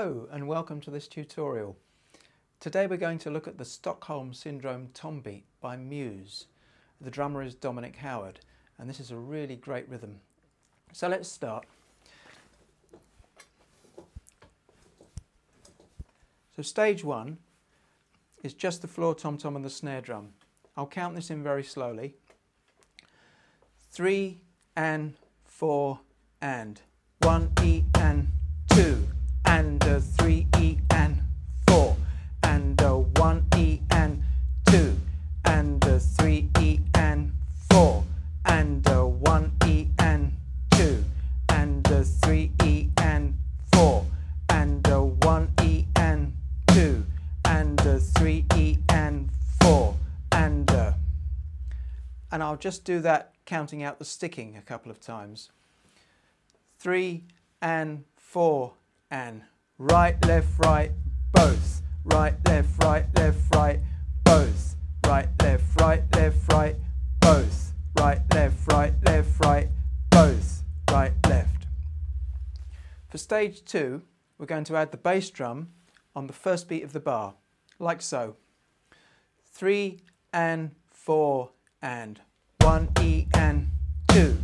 Hello and welcome to this tutorial. Today we're going to look at the Stockholm Syndrome tom beat by Muse. The drummer is Dominic Howard and this is a really great rhythm. So let's start. So stage one is just the floor tom-tom and the snare drum. I'll count this in very slowly. 3 and 4 and 1 E and 2 and 3 E and 4 and 1 E and 2 and 3 E and 4 and 1 E and 2 and 3 E and 4 and 1 E and 2 and 3 E and 4 and I'll just do that counting out the sticking a couple of times. 3 and 4 and right, left, right, both. Right, left, right, both. Right, left, right, both. Right, left, right, both. Right, left. For stage two, we're going to add the bass drum on the first beat of the bar, like so. 3 and 4 and 1 E and 2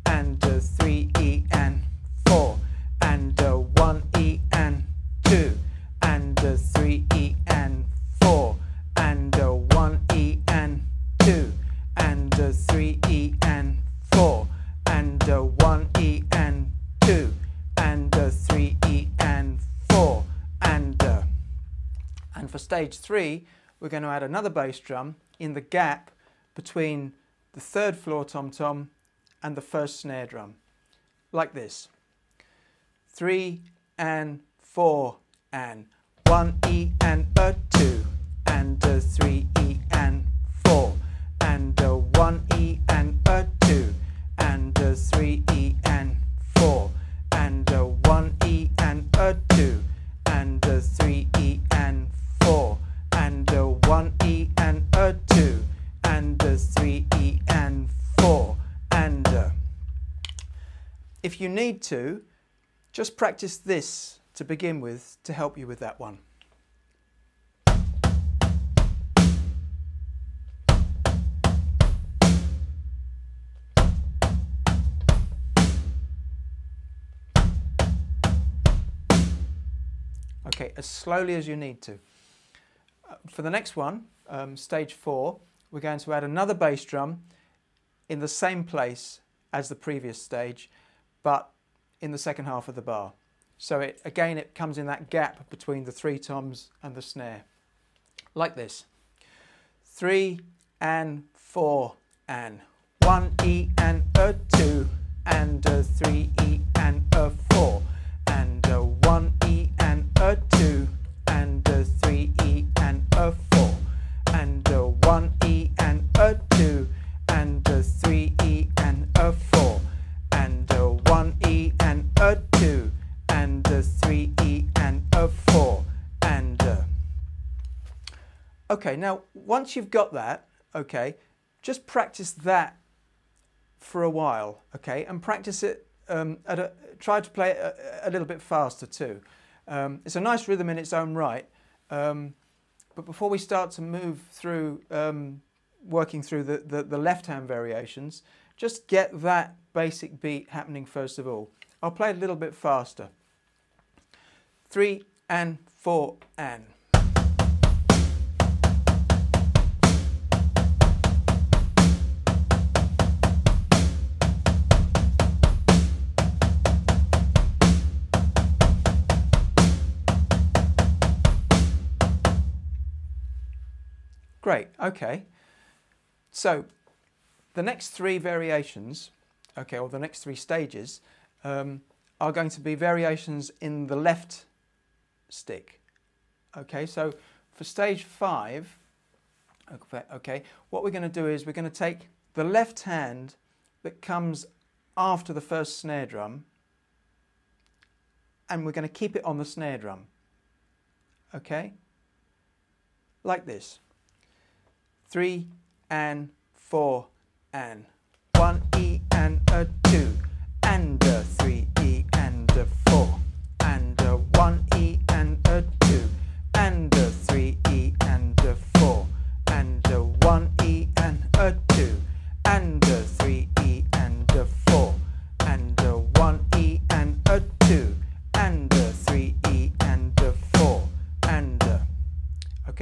and 3 E and 4 and 1 E and 2 and 3 E and 4 and 1 E and 2 and 3 E and 4 and 1 E and 2 and 3 E and 4 and for stage three we're going to add another bass drum in the gap between the third floor tom-tom and the first snare drum, like this. 3 and 4 and 1 E and a 2 and 3 E and 4 and 1 E and a 2 and 3 E and 4 and 1 E and a 2 and 3 E and 4 and 1 E and a 2 and 3 E and 4 and if you need to, just practice this to begin with to help you with that one. Okay, as slowly as you need to. For the next one, stage 4, we're going to add another bass drum in the same place as the previous stage, but in the second half of the bar. So it comes in that gap between the 3 toms and the snare, like this. 3 and 4 and 1 E and a 2 and 3 E and a 4 and 1 E and a 2 and 3 E and a 4 and 1 E and a 2 and 3 E and a 4 and 1 E and a 2 and 3 E and a 4 and okay, now once you've got that, okay, just practice that for a while, okay, and practice it try to play it a little bit faster too. It's a nice rhythm in its own right, but before we start to move through working through the left-hand variations, just get that basic beat happening first of all. I'll play it a little bit faster. 3 and 4 and. Great, okay. So the next 3 variations, okay, or the next 3 stages are going to be variations in the left stick. Okay, so for stage 5, okay, what we're going to do is we're going to take the left hand that comes after the first snare drum and we're going to keep it on the snare drum. Okay, like this. 3 and 4 and 1 E and a 2 and 3 E and 4 and 1 E and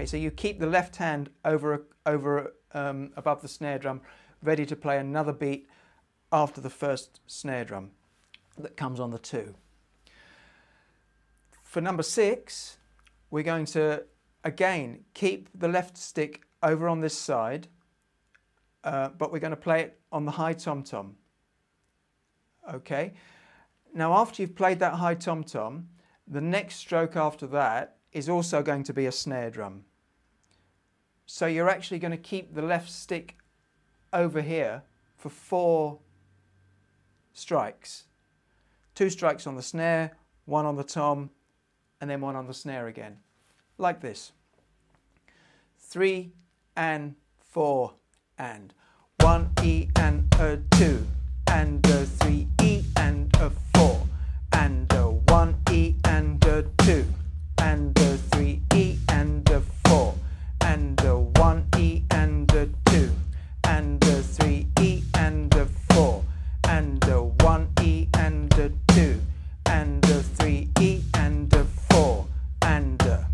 Okay, so you keep the left hand over above the snare drum, ready to play another beat after the first snare drum that comes on the 2. For number 6, we're going to again keep the left stick over on this side, but we're going to play it on the high tom-tom. Okay, now after you've played that high tom-tom, the next stroke after that is also going to be a snare drum. So you're actually going to keep the left stick over here for 4 strikes. 2 strikes on the snare, 1 on the tom, and then 1 on the snare again, like this. 3 and 4 and 1 E and a 2 and a 3 E and a 4 and a 1 E and a 2 and a 3 E and a 4 and a 1 E and a 2 and a 3 E and a 4 and a 1 E and a 2 and a 3 E and a 4 and a...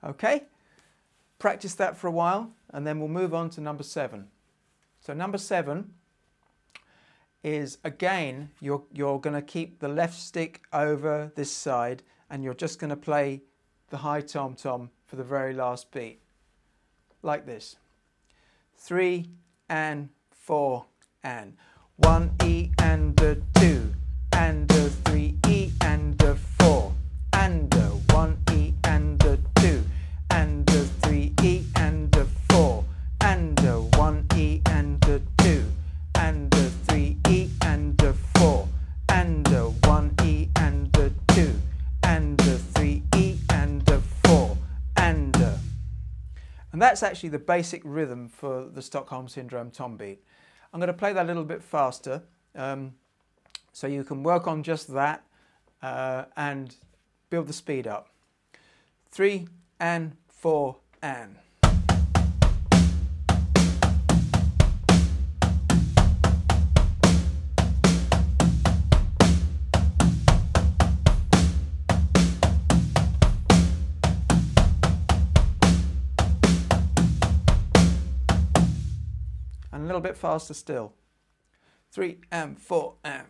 Okay, practice that for a while and then we'll move on to number 7. So number 7 is, again, you're going to keep the left stick over this side and you're just going to play the high tom-tom for the very last beat, like this. 3 and 4 and 1 E and a 2 and a 3 E and a 4 and a 1 E and a 2 and a 3 E and a 4 and a 1 E and a 2 and a 3 E and a 4 and a 1 E and a 2 and a 3 E and a 4 and a... And that's actually the basic rhythm for the Stockholm Syndrome tom beat. I'm going to play that a little bit faster so you can work on just that and build the speed up. 3 and 4 and... And a little bit faster still. 3 and 4 and...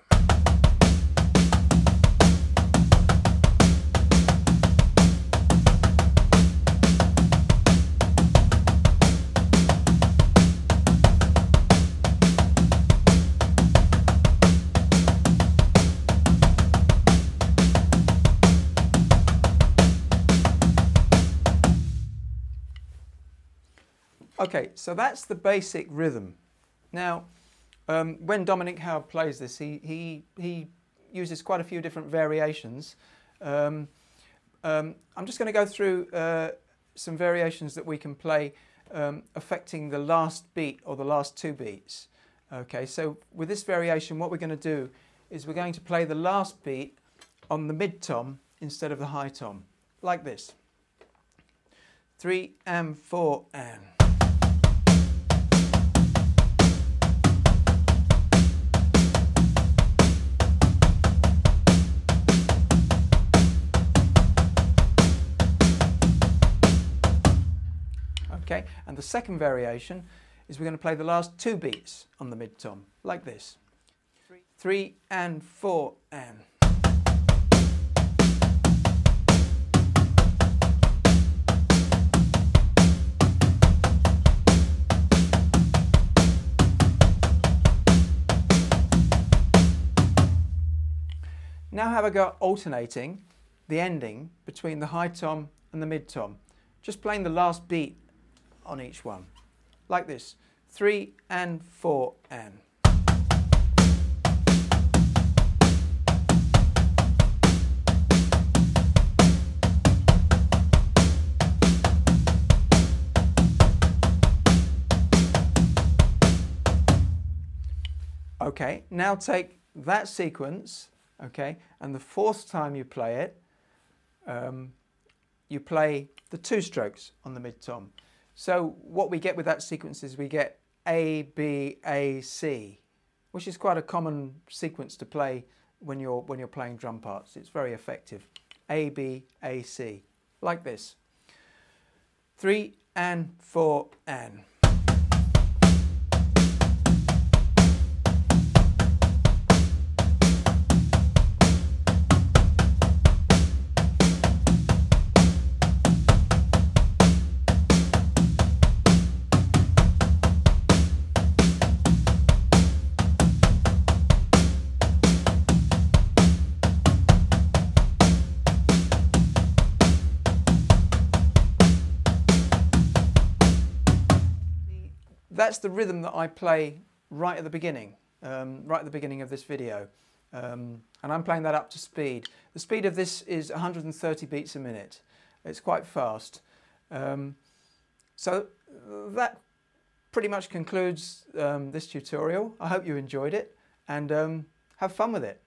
Okay, so that's the basic rhythm. Now, when Dominic Howard plays this, he uses quite a few different variations. I'm just going to go through some variations that we can play affecting the last beat or the last 2 beats. Okay, so with this variation, what we're going to do is we're going to play the last beat on the mid-tom instead of the high tom, like this. 3 and 4 and... Okay, and the second variation is we're going to play the last 2 beats on the mid-tom, like this. 3 and 4 and... Now have a go alternating the ending between the high tom and the mid-tom, just playing the last beat on each one, like this. 3 and 4 and... Okay, now take that sequence, okay, and the 4th time you play it, you play the 2 strokes on the mid-tom. So what we get with that sequence is we get A, B, A, C, which is quite a common sequence to play when you're playing drum parts. It's very effective. A, B, A, C, like this. 3 and 4 and. That's the rhythm that I play right at the beginning of this video. And I'm playing that up to speed. The speed of this is 130 beats a minute. It's quite fast. So that pretty much concludes this tutorial. I hope you enjoyed it and have fun with it.